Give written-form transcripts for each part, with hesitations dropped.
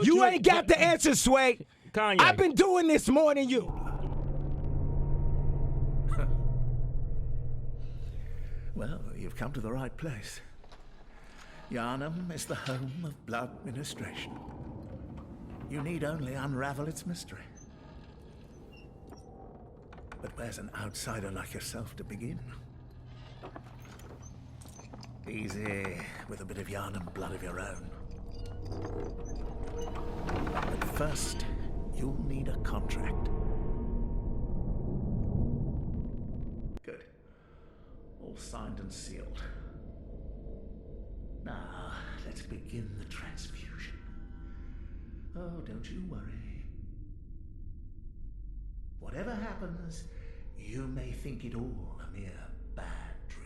You ain't got the answer, Sway. Kanye. I've been doing this more than you. Well, you've come to the right place. Yharnam is the home of blood ministration. You need only unravel its mystery. But where's an outsider like yourself to begin? Easy, with a bit of Yharnam blood of your own. But first, you'll need a contract. Good. All signed and sealed. Now, let's begin the transfusion. Oh, don't you worry. Whatever happens, you may think it all a mere bad dream.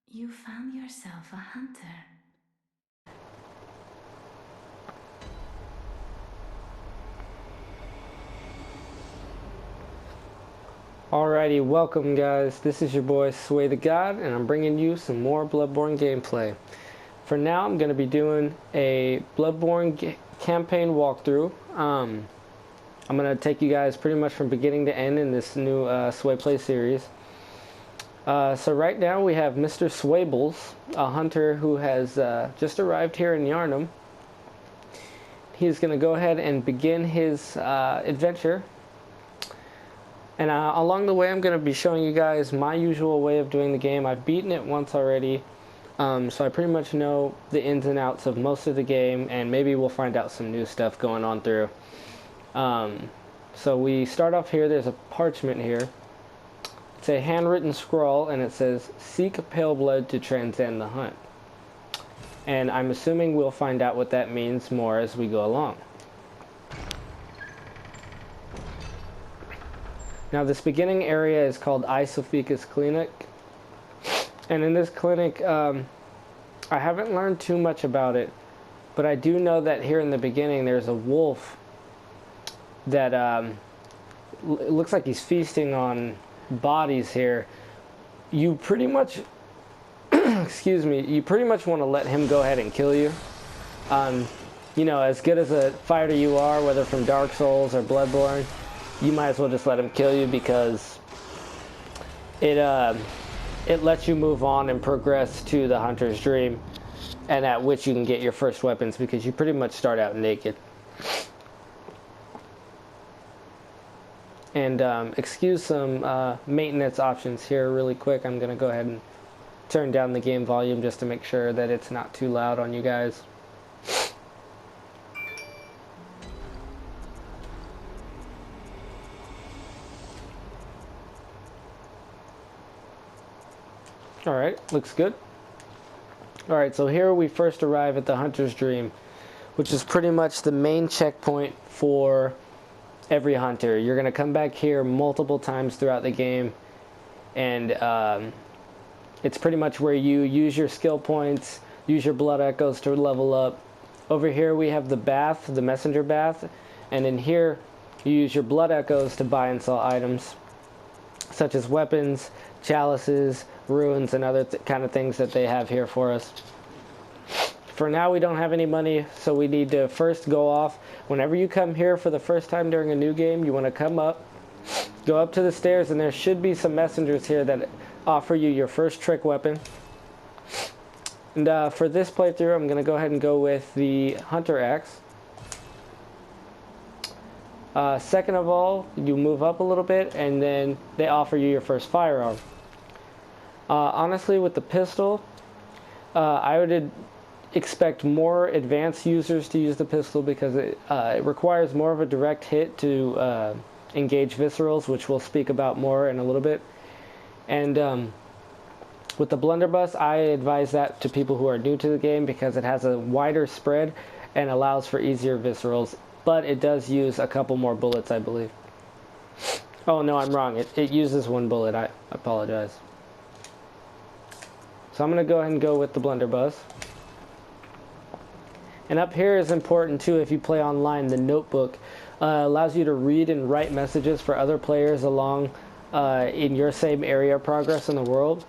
You found yourself a hunter. Alrighty, welcome guys. This is your boy Sway the God, and I'm bringing you some more Bloodborne gameplay. For now, I'm going to be doing a Bloodborne campaign walkthrough. I'm going to take you guys pretty much from beginning to end in this new Sway Play series. So right now we have Mr. Swaybles, a hunter who has just arrived here in Yharnam. He's going to go ahead and begin his adventure. And along the way I'm going to be showing you guys my usual way of doing the game. I've beaten it once already, so I pretty much know the ins and outs of most of the game, and maybe we'll find out some new stuff going on through. So we start off here. There's a parchment here. It's a handwritten scroll, and it says, "Seek pale blood to transcend the hunt." And I'm assuming we'll find out what that means more as we go along. Now this beginning area is called Isophica's Clinic. And in this clinic, I haven't learned too much about it, but I do know that here in the beginning there's a wolf that it looks like he's feasting on bodies here. You pretty much excuse me, you pretty much want to let him go ahead and kill you. You know, as good as a fighter you are, whether from Dark Souls or Bloodborne, you might as well just let him kill you, because it lets you move on and progress to the Hunter's Dream, and at which you can get your first weapons, because you pretty much start out naked. And excuse some maintenance options here really quick. I'm going to go ahead and turn down the game volume just to make sure that it's not too loud on you guys. Alright, looks good. Alright, so here we first arrive at the Hunter's Dream, which is pretty much the main checkpoint for every hunter. You're going to come back here multiple times throughout the game, and it's pretty much where you use your skill points, use your blood echoes to level up. Over here we have the bath, the messenger bath, and in here You use your blood echoes to buy and sell items, such as weapons, chalices, runes, and other kind of things that they have here for us. For now, we don't have any money, so we need to first go off. Whenever you come here for the first time during a new game, you want to come up, go up to the stairs, and there should be some messengers here that offer you your first trick weapon. And for this playthrough, I'm going to go ahead and go with the Hunter Axe. Second of all, you move up a little bit, and then they offer you your first firearm. Honestly, with the pistol, I would expect more advanced users to use the pistol because it requires more of a direct hit to engage viscerals, which we'll speak about more in a little bit. And with the blunderbuss, I advise that to people who are new to the game because it has a wider spread and allows for easier viscerals, but it does use a couple more bullets, I believe. Oh no, I'm wrong. It uses one bullet. I apologize. So I'm going to go ahead and go with the blunderbuss. And up here is important too if you play online. The notebook allows you to read and write messages for other players along in your same area of progress in the world.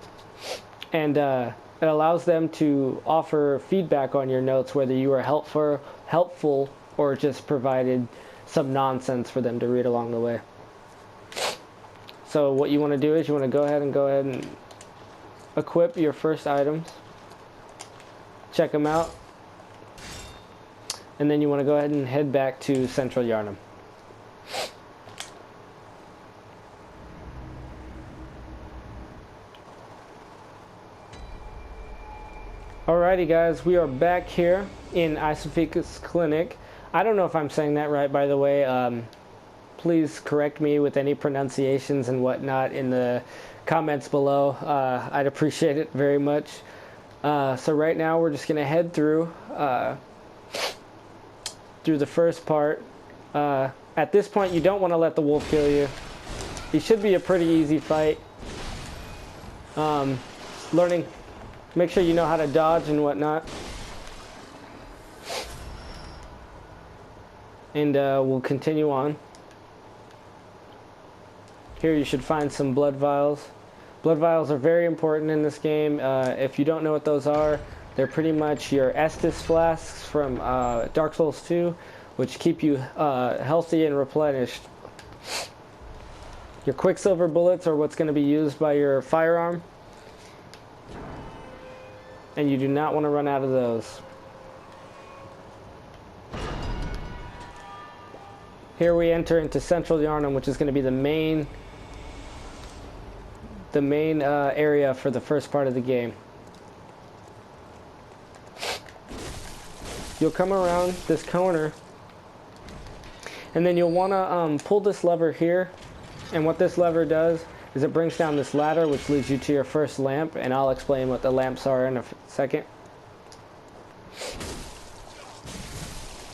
And it allows them to offer feedback on your notes, whether you are helpful or just provided some nonsense for them to read along the way. So what you want to do is you want to go ahead and equip your first items. Check them out. And then you want to go ahead and head back to Central Yharnam. Alrighty guys, we are back here in Isophica's clinic. I don't know if I'm saying that right, by the way. Please correct me with any pronunciations and whatnot in the comments below. I'd appreciate it very much. So right now we're just going to head through the first part. At this point, you don't want to let the wolf kill you. It should be a pretty easy fight. Make sure you know how to dodge and whatnot. And we'll continue on. Here you should find some blood vials. Blood vials are very important in this game. If you don't know what those are, they're pretty much your Estus flasks from Dark Souls 2, which keep you healthy and replenished. Your Quicksilver bullets are what's going to be used by your firearm, and you do not want to run out of those. Here we enter into Central Yharnam, which is going to be the main area for the first part of the game. You'll come around this corner, and then you'll want to pull this lever here. And what this lever does is it brings down this ladder, which leads you to your first lamp, and I'll explain what the lamps are in a second.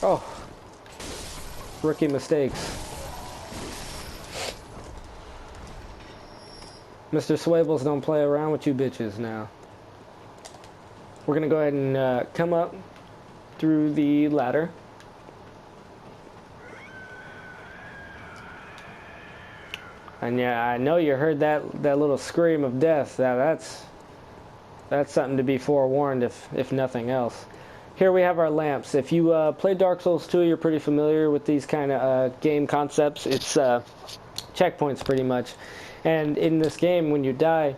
Oh, rookie mistakes. Mr. Swaybles don't play around with you bitches now. We're gonna go ahead and come up through the ladder. And yeah, I know you heard that little scream of death. That's something to be forewarned, if nothing else. Here we have our lamps. If you play Dark Souls 2, you're pretty familiar with these kind of game concepts. It's checkpoints pretty much. And in this game, when you die,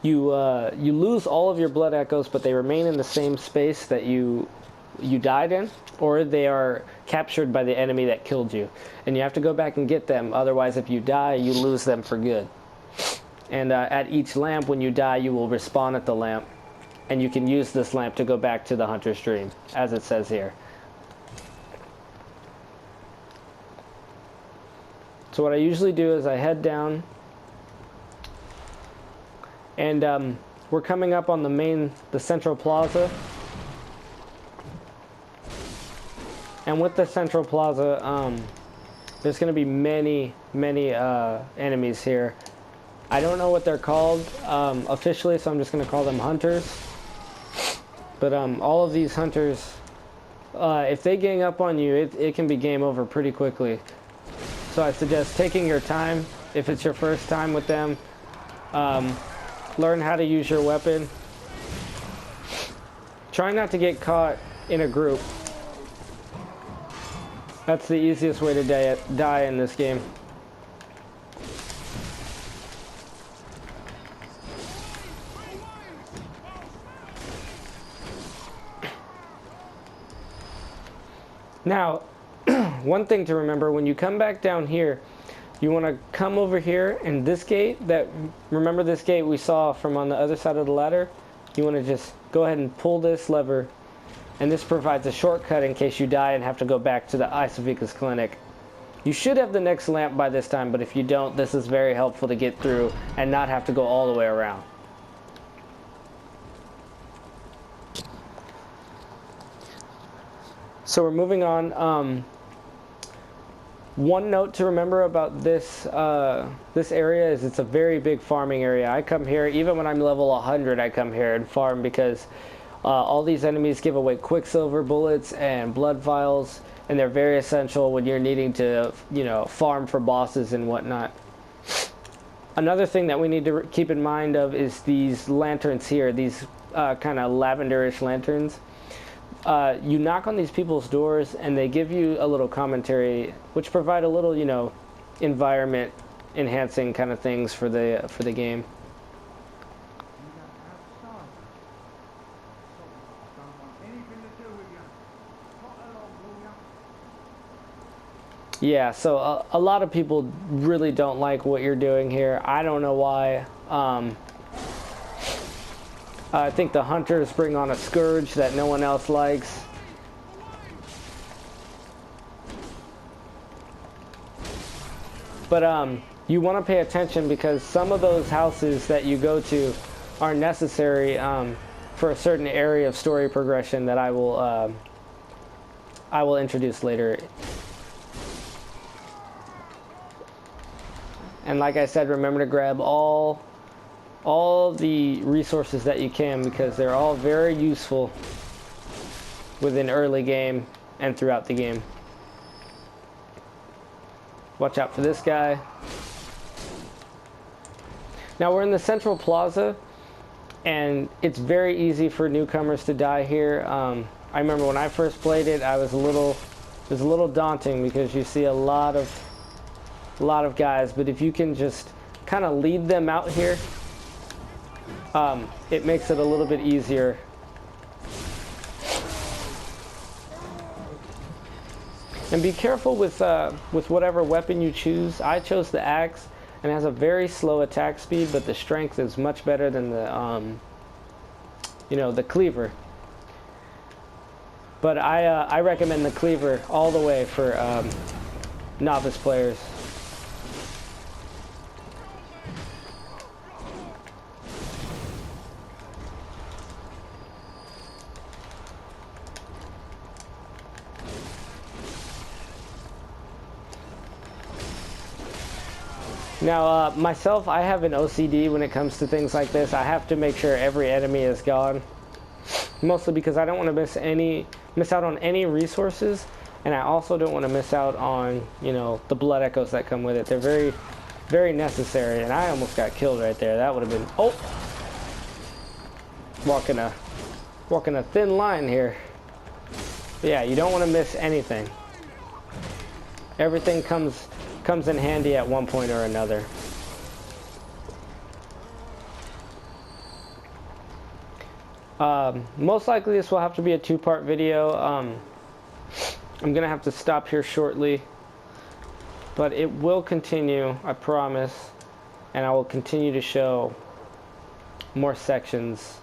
you lose all of your blood echoes, but they remain in the same space that you died in, or they are captured by the enemy that killed you. And you have to go back and get them, otherwise if you die, you lose them for good. And at each lamp, when you die, you will respawn at the lamp. And you can use this lamp to go back to the Hunter's Dream, as it says here. So what I usually do is I head down, and we're coming up on the central plaza. And with the central plaza, there's going to be many enemies here. I don't know what they're called officially, so I'm just going to call them hunters. But all of these hunters, if they gang up on you, it can be game over pretty quickly. So I suggest taking your time if it's your first time with them. Learn how to use your weapon. Try not to get caught in a group. That's the easiest way to die in this game. Now, one thing to remember, when you come back down here, you want to come over here, and this gate, remember this gate we saw from on the other side of the ladder? You want to just go ahead and pull this lever, and this provides a shortcut in case you die and have to go back to the Isovika's clinic. You should have the next lamp by this time, but if you don't, this is very helpful to get through and not have to go all the way around. So we're moving on. One note to remember about this this area is it's a very big farming area. I come here, even when I'm level 100, I come here and farm because all these enemies give away quicksilver bullets and blood vials, and they're very essential when you're needing to, you know, farm for bosses and whatnot. Another thing that we need to keep in mind of is these lanterns here, these kind of lavenderish lanterns. You knock on these people's doors and they give you a little commentary, which provide a little, you know, environment enhancing kind of things for the game. Yeah, so a lot of people really don't like what you're doing here. I don't know why. I think the hunters bring on a scourge that no one else likes. But you want to pay attention because some of those houses that you go to are necessary for a certain area of story progression that I will introduce later. And like I said, remember to grab all the resources that you can because they're all very useful within early game and throughout the game. Watch out for this guy. Now we're in the central plaza, and it's very easy for newcomers to die here. I remember when I first played it, it was a little daunting because you see a lot of guys, but if you can just kind of lead them out here, it makes it a little bit easier. And be careful with whatever weapon you choose. I chose the axe, and it has a very slow attack speed, but the strength is much better than the the cleaver. But I recommend the cleaver all the way for novice players. Now, myself, I have an OCD when it comes to things like this. I have to make sure every enemy is gone. Mostly because I don't want to miss out on any resources, and I also don't want to miss out on, the blood echoes that come with it. They're very, very necessary, and I almost got killed right there. That would have been, walking a thin line here. But yeah, you don't want to miss anything. Everything comes in handy at one point or another. Most likely this will have to be a two-part video. I'm gonna have to stop here shortly, but it will continue, I promise, and I will continue to show more sections.